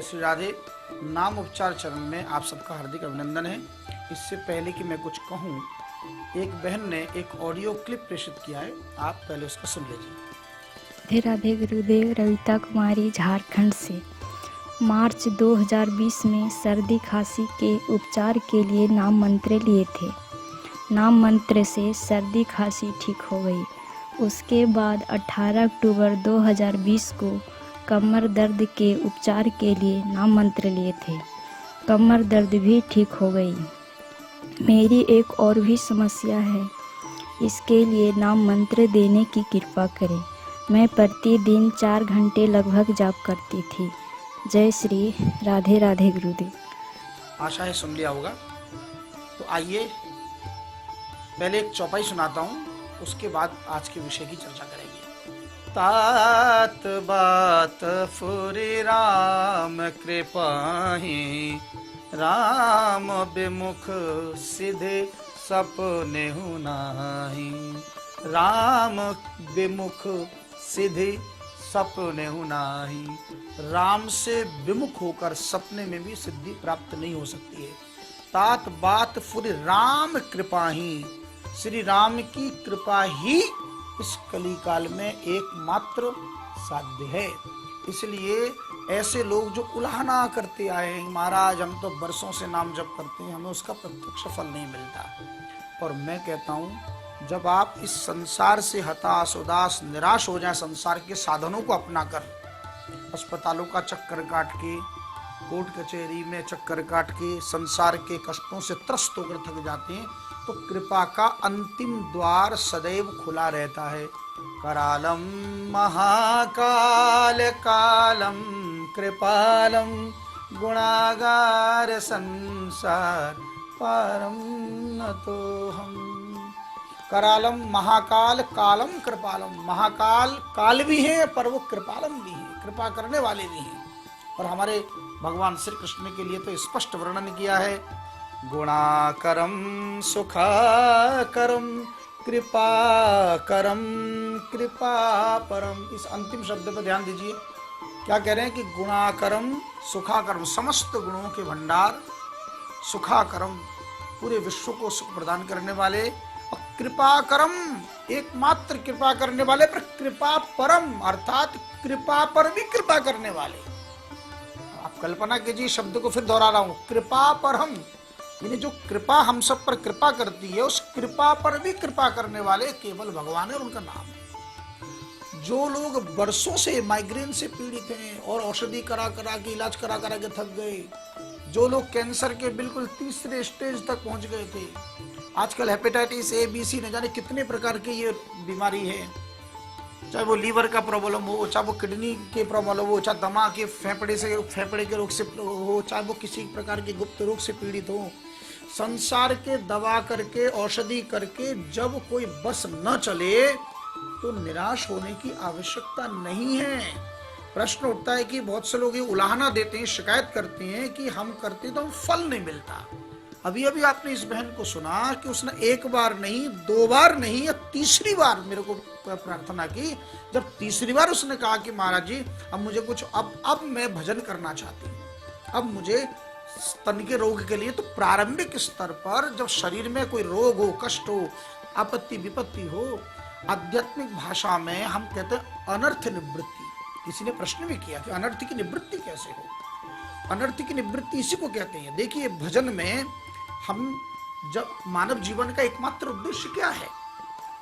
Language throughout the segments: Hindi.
श्री राधे। नाम उपचार चरण में आप सबका हार्दिक अभिनंदन है। इससे पहले कि मैं कुछ कहूँ, एक बहन ने एक ऑडियो क्लिप प्रेषित किया है, आप पहले उसको सुन लीजिए। राधे राधे गुरुदेव। रविता कुमारी झारखंड से। मार्च 2020 में सर्दी खांसी के उपचार के लिए नाम मंत्र लिए थे। नाम मंत्र से सर्दी खांसी ठीक हो गई। उसके बाद 18 अक्टूबर 2020 को कमर दर्द के उपचार के लिए नाम मंत्र लिए थे। कमर दर्द भी ठीक हो गई। मेरी एक और भी समस्या है, इसके लिए नाम मंत्र देने की कृपा करें। मैं प्रतिदिन 4 घंटे लगभग जाप करती थी। जय श्री राधे राधे गुरुदेव। आशा है सुन लिया होगा। तो आइए पहले एक चौपाई सुनाता हूँ, उसके बाद आज के विषय की चर्चा करेंगे। तात बात फुरी राम कृपाही, राम विमुख सिधे सपने नाही। राम विमुख सिधे सपने नाही। राम से विमुख होकर सपने में भी सिद्धि प्राप्त नहीं हो सकती है। तात बात फुरी राम कृपाही, श्री राम की कृपा ही इस कली काल में एकमात्र साध्य है। इसलिए ऐसे लोग जो उलाहना करते आए हैं, महाराज हम तो बरसों से नाम जप करते हैं, हमें उसका प्रत्यक्ष फल नहीं मिलता। और मैं कहता हूँ, जब आप इस संसार से हताश उदास निराश हो जाएं, संसार के साधनों को अपनाकर, अस्पतालों का चक्कर काट के, कोर्ट कचहरी में चक्कर काट के, संसार के कष्टों से त्रस्त होकर थक जाते हैं, तो कृपा का अंतिम द्वार सदैव खुला रहता है। करालम महाकाल कालम कृपालम, गुणागार संसार पारम न तो हम। करालम महाकाल कालम कृपालम, महाकाल काल भी है पर वो कृपालम भी है, कृपा करने वाले भी हैं। और हमारे भगवान श्री कृष्ण के लिए तो स्पष्ट वर्णन किया है, गुणाकरम सुखाकरम कृपाकरम कृपा परम। इस अंतिम शब्द पर ध्यान दीजिए, क्या कह रहे हैं कि गुणाकरम सुखाकरम, समस्त गुणों के भंडार, सुखाकरम पूरे विश्व को सुख प्रदान करने वाले, और कृपाकरम एकमात्र कृपा करने वाले, पर कृपा परम अर्थात कृपा पर भी कृपा करने वाले। आप कल्पना कीजिए, शब्द को फिर दोहरा रहा हूं, कृपा परम, यानी जो कृपा हम सब पर कृपा करती है, उस कृपा पर भी कृपा करने वाले केवल भगवान है और उनका नाम है। जो लोग बरसों से माइग्रेन से पीड़ित हैं और औषधि करा करा के, इलाज करा करा के थक गए, जो लोग कैंसर के बिल्कुल तीसरे स्टेज तक पहुंच गए थे, आजकल हेपेटाइटिस ए बी सी न जाने कितने प्रकार की ये बीमारी है, चाहे वो लीवर का प्रॉब्लम हो, चाहे वो किडनी के प्रॉब्लम हो, चाहे दमा के फेफड़े के रोग से हो, चाहे वो किसी प्रकार के गुप्त रोग से पीड़ित हो, संसार के दवा करके औषधि करके जब कोई बस न चले तो निराश होने की आवश्यकता नहीं है। प्रश्न उठता है कि बहुत से लोग ये उलाहना देते हैं, शिकायत करते हैं कि हम करते तो फल नहीं मिलता। अभी अभी आपने इस बहन को सुना कि उसने एक बार नहीं, 2 बार नहीं, या तीसरी बार मेरे को प्रार्थना की। जब तीसरी बार उसने कहा कि महाराज जी अब मुझे कुछ, अब मैं भजन करना चाहती हूँ, अब मुझे स्तन के रोग के लिए, तो प्रारंभिक स्तर पर जब शरीर में कोई रोग हो, कष्ट हो, आपत्ति विपत्ति हो, आध्यात्मिक भाषा में हम कहते हैं अनर्थ निवृत्ति। किसी ने प्रश्न भी किया कि अनर्थ की निवृत्ति कैसे हो। अनर्थ की निवृत्ति इसी को कहते हैं। देखिए, भजन में हम जब मानव जीवन का एकमात्र उद्देश्य क्या है?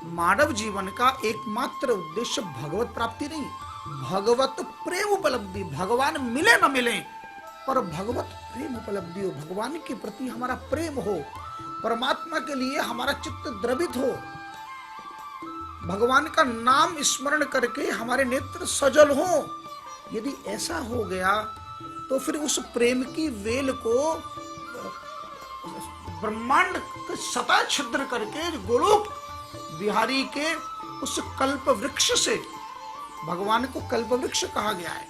मानव जीवन का एकमात्र उद्देश्य भगवत प्राप्ति नहीं, भगवत प्रेम उपलब्धि। भगवान मिले न मिले, पर भगवत प्रेम उपलब्धि हो, भगवान के प्रति हमारा प्रेम हो, परमात्मा के लिए हमारा चित्त द्रवित हो, भगवान का नाम स्मरण करके हमारे नेत्र सजल हो। यदि ऐसा हो गया तो फिर उस प्रेम की वेल को ब्रह्मांड के सता छिद्र करके गोलोक बिहारी के उस कल्प वृक्ष से, भगवान को कल्प वृक्ष कहा गया है।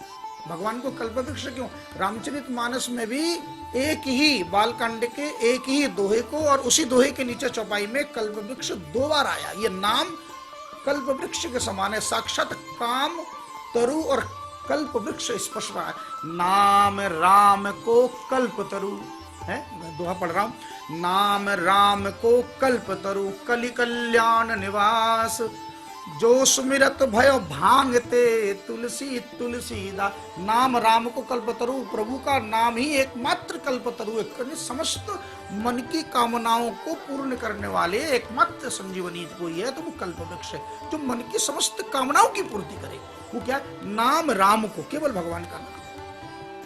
भगवान को कल्प वृक्ष क्यों? रामचरित मानस में भी एक ही बालकांड के एक ही दोहे को, और उसी दोहे के नीचे चौपाई में कल्प वृक्ष 2 बार आया। ये नाम कल्प वृक्ष के समान है, साक्षात काम तरु और कल्प वृक्ष स्पर्श रहा है। नाम राम को कल्प तरु है, मैं दोहा पढ़ रहा हूं। नाम राम को कल्प तरु कलि कल्याण निवास, जो सुमिरत भयो भांगते तुलसी तुलसीदास। नाम राम को कल्पतरु, प्रभु का नाम ही एकमात्र कल्पतरु है। समस्त मन की कामनाओं को पूर्ण करने वाले एकमात्र संजीवनी कोई है तो वो कल्प वृक्ष है, जो मन की समस्त कामनाओं की पूर्ति करे। वो क्या? नाम राम को, केवल भगवान का नाम।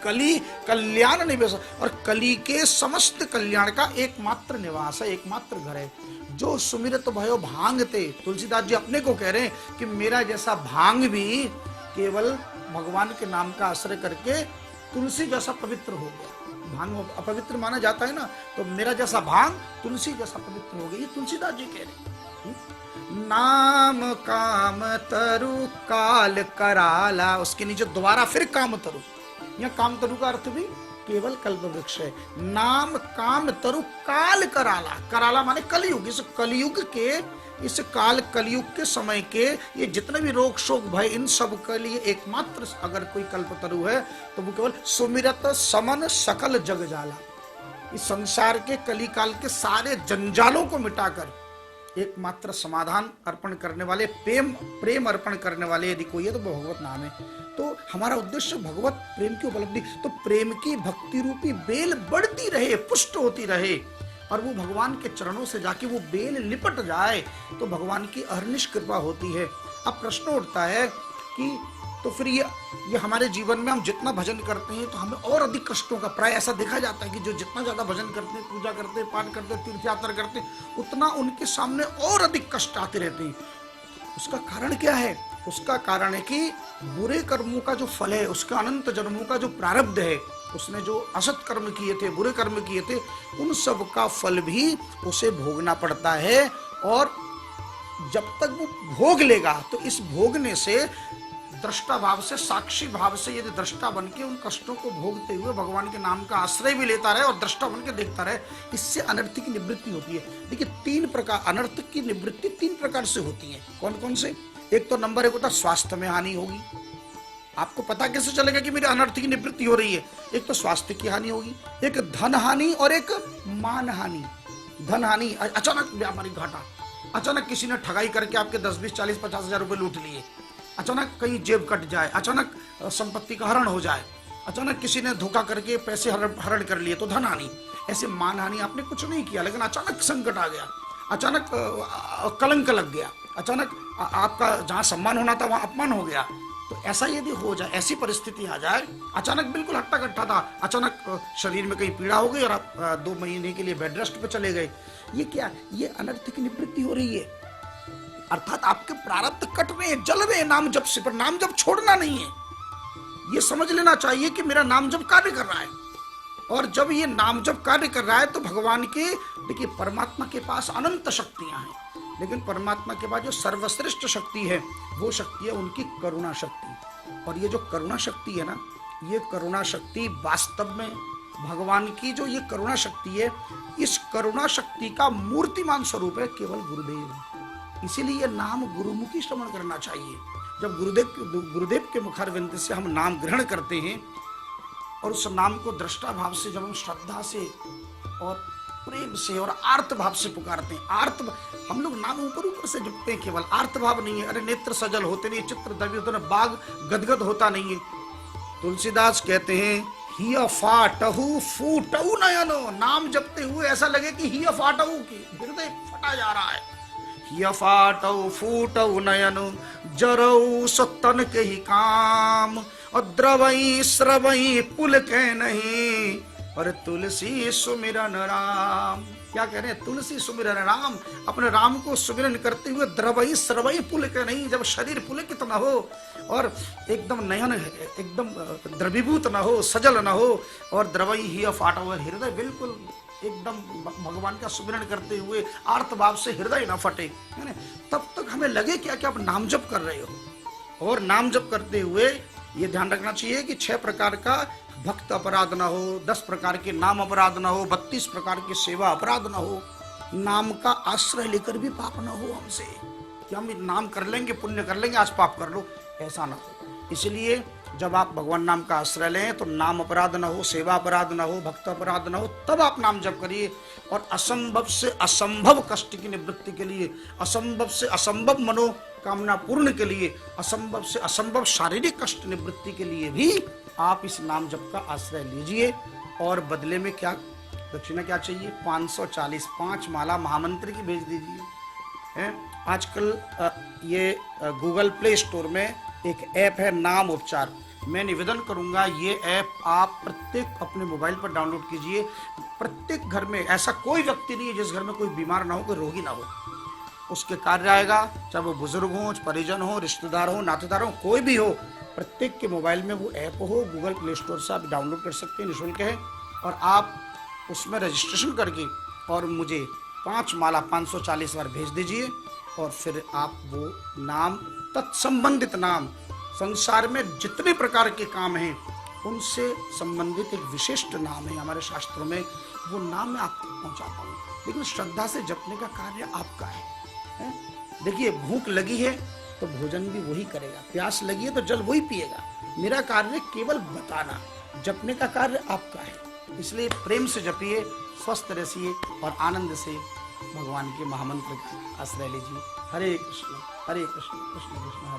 कली कल्याण निवास, और कली के समस्त कल्याण का एकमात्र निवास है, एकमात्र घर है। जो सुमिरत भयो भांगते, तुलसीदास जी अपने को कह रहे हैं कि मेरा जैसा भांग भी केवल भगवान के नाम का आश्रय करके तुलसी जैसा पवित्र हो गया। भांग अपवित्र माना जाता है ना, तो मेरा जैसा भांग तुलसी जैसा पवित्र हो गया, ये तुलसीदास जी कह रहे हैं। नाम काम तरु काल कराला, उसके नीचे दोबारा फिर काम तरु। यह काम तरु का अर्थ भी केवल कल्प वृक्ष है। नाम काम तरु काल कराला, कराला माने कलयुग। इस कलयुग के, इस काल कलयुग के समय के ये जितने भी रोग शोक भय, इन सब के लिए एकमात्र अगर कोई कल्प तरु है तो वो केवल सुमिरत समन सकल जग जाला। इस संसार के कली काल के सारे जंजालों को मिटाकर एकमात्र समाधान अर्पण करने वाले, प्रेम अर्पण करने वाले यदि कोई है तो वो भगवत नाम है। तो हमारा उद्देश्य भगवत प्रेम की उपलब्धि, तो प्रेम की भक्ति रूपी बेल बढ़ती रहे, पुष्ट होती रहे, और वो भगवान के चरणों से जाके वो बेल लिपट जाए तो भगवान की अहर्निश कृपा होती है। अब प्रश्न उठता है कि तो फिर ये हमारे जीवन में हम जितना भजन करते हैं तो हमें और अधिक कष्टों का, प्राय ऐसा देखा जाता है कि जो जितना ज्यादा भजन करते हैं, पूजा करते हैं, पाठ करते हैं, तीर्थ यात्रा करते हैं, उतना उनके सामने और अधिक कष्ट आते रहते हैं। उसका कारण क्या है? उसका कारण है कि बुरे कर्मों का जो फल है, उसका अनंत जन्मों का जो प्रारब्ध है, उसने जो असत कर्म किए थे, बुरे कर्म किए थे, उन सब का फल भी उसे भोगना पड़ता है। और जब तक वो भोग लेगा तो इस भोगने से, दृष्टा भाव से, साक्षी भाव से यदि दृष्टा बन के उन कष्टों को भोगते हुए भगवान के नाम का आश्रय भी लेता रहे और दृष्टा बन के देखता रहे, इससे अनर्थ की निवृत्ति होती है। देखिए, 3 प्रकार अनर्थ की निवृत्ति 3 प्रकार से होती है। कौन कौन से? एक तो नंबर 1 होता है स्वास्थ्य में हानि होगी। आपको पता कैसे चलेगा कि मेरे अनर्थ की निवृत्ति हो रही है? एक तो स्वास्थ्य की हानि होगी, एक धन हानि और एक मान हानि। धन हानि, अचानक व्यापारिक घाटा, अचानक किसी ने ठगाई करके आपके 10, 20, 40, 50 हजार रुपए लूट लिए, अचानक कहीं जेब कट जाए, अचानक संपत्ति का हरण हो जाए, अचानक किसी ने धोखा करके पैसे हरण कर लिए तो धन हानि। ऐसे मान हानि, आपने कुछ नहीं किया लेकिन अचानक संकट आ गया, अचानक कलंक लग गया, अचानक आपका जहां सम्मान होना था वहां अपमान हो गया। तो ऐसा यदि हो जाए, ऐसी परिस्थिति आ जाए, अचानक बिल्कुल हट्टा कट्टा था, अचानक शरीर में कहीं पीड़ा हो गई और आप 2 महीने के लिए बेड रेस्ट पे चले गए, ये क्या? ये अनर्थ की निवृत्ति हो रही है। अर्थात आपके प्रारब्ध कट रहे हैं, जल रहे हैं नाम जप से, पर नाम जप छोड़ना नहीं है। ये समझ लेना चाहिए कि मेरा नाम जप कार्य कर रहा है, और जब ये नाम जप कार्य कर रहा है तो भगवान के, देखिए परमात्मा के पास अनंत शक्तियां हैं, लेकिन परमात्मा के पास जो सर्वश्रेष्ठ शक्ति है वो शक्ति है उनकी करुणा शक्ति। और ये जो करुणा शक्ति है ना, ये करुणा शक्ति वास्तव में भगवान की जो ये करुणा शक्ति है, इस करुणा शक्ति का मूर्तिमान स्वरूप है केवल गुरुदेव। इसीलिए नाम गुरुमुखी श्रवण करना चाहिए। जब गुरुदेव के मुखारविंद से हम नाम ग्रहण करते हैं और उस नाम को दृष्टा भाव से, जब हम श्रद्धा से और प्रेम से और आर्त भाव से पुकारते हैं, हम लोग नाम ऊपर ऊपर से जपते हैं, केवल आर्त भाव नहीं है। अरे नेत्र सजल होते नहीं, चित्र दबी होते नहीं, बाग गदगद होता नहीं है। तुलसीदास कहते हैं, हिय फाटहु फूटहु नयनो, नाम जपते हुए ऐसा लगे कि हिय फाटहु, की हृदय फटा जा रहा है। हिय फाटहु फूटहु नयनो, जरऊ सतन के ही काम, और द्रवई श्रवई पुल के नहीं, और तुलसी सुमिरन राम। क्या कह रहे हैं? तुलसी सुमिरन राम, अपने राम को सुमिरन करते हुए द्रवई श्रवई पुल के नहीं, जब शरीर पुलकित न हो और एकदम नयन एकदम द्रवीभूत न हो, सजल न हो, और द्रवई ही फाटा हुआ हृदय बिल्कुल एकदम भगवान का सुमिरन करते हुए आर्त भाव से हृदय न फटे, है ना, तब तक हमें लगे क्या कि आप नाम जप कर रहे हो। और नाम जप करते हुए ये ध्यान रखना चाहिए कि 6 प्रकार का भक्त अपराध ना हो, 10 प्रकार के नाम अपराध ना हो, 32 प्रकार के सेवा अपराध ना हो, नाम का आश्रय लेकर भी पाप ना हो हमसे कि हम नाम कर लेंगे, पुण्य कर लेंगे, आज पाप कर लो, ऐसा ना हो। इसलिए जब आप भगवान नाम का आश्रय लें तो नाम अपराध न हो, सेवा अपराध न हो, भक्त अपराध न हो, तब आप नाम जप करिए। और असंभव से असंभव कष्ट की निवृत्ति के लिए, असंभव से असंभव मनोकामना पूर्ण के लिए, असंभव से असंभव शारीरिक कष्ट निवृत्ति के लिए भी आप इस नाम जप का आश्रय लीजिए। और बदले में क्या दक्षिणा क्या चाहिए? 540 5 माला महामंत्र की भेज दीजिए। आजकल ये गूगल प्ले स्टोर में एक ऐप है नाम उपचार। मैं निवेदन करूंगा ये ऐप आप प्रत्येक अपने मोबाइल पर डाउनलोड कीजिए। प्रत्येक घर में ऐसा कोई व्यक्ति नहीं है जिस घर में कोई बीमार ना हो, कोई रोगी ना हो, उसके कार्य आएगा। चाहे वो बुजुर्ग हो, परिजन हो, रिश्तेदार हो, नातेदार हो, कोई भी हो, प्रत्येक के मोबाइल में वो ऐप हो। गूगल प्ले स्टोर से आप डाउनलोड कर सकते हैं, निःशुल्क है। और आप उसमें रजिस्ट्रेशन करके और मुझे 5 माला 540 बार भेज दीजिए। और फिर आप वो नाम, तत्संबंधित नाम, संसार में जितने प्रकार के काम हैं उनसे संबंधित एक विशिष्ट नाम है हमारे शास्त्रों में, वो नाम मैं आपको पहुंचाता हूँ। लेकिन श्रद्धा से जपने का कार्य आपका है। देखिए, भूख लगी है तो भोजन भी वही करेगा, प्यास लगी है तो जल वही पिएगा। मेरा कार्य केवल बताना, जपने का कार्य आपका है। इसलिए प्रेम से जपिए, स्वस्थ रहिए और आनंद से भगवान के महामंत्र का आश्रय लीजिए। हरे कृष्ण कृष्ण कृष्ण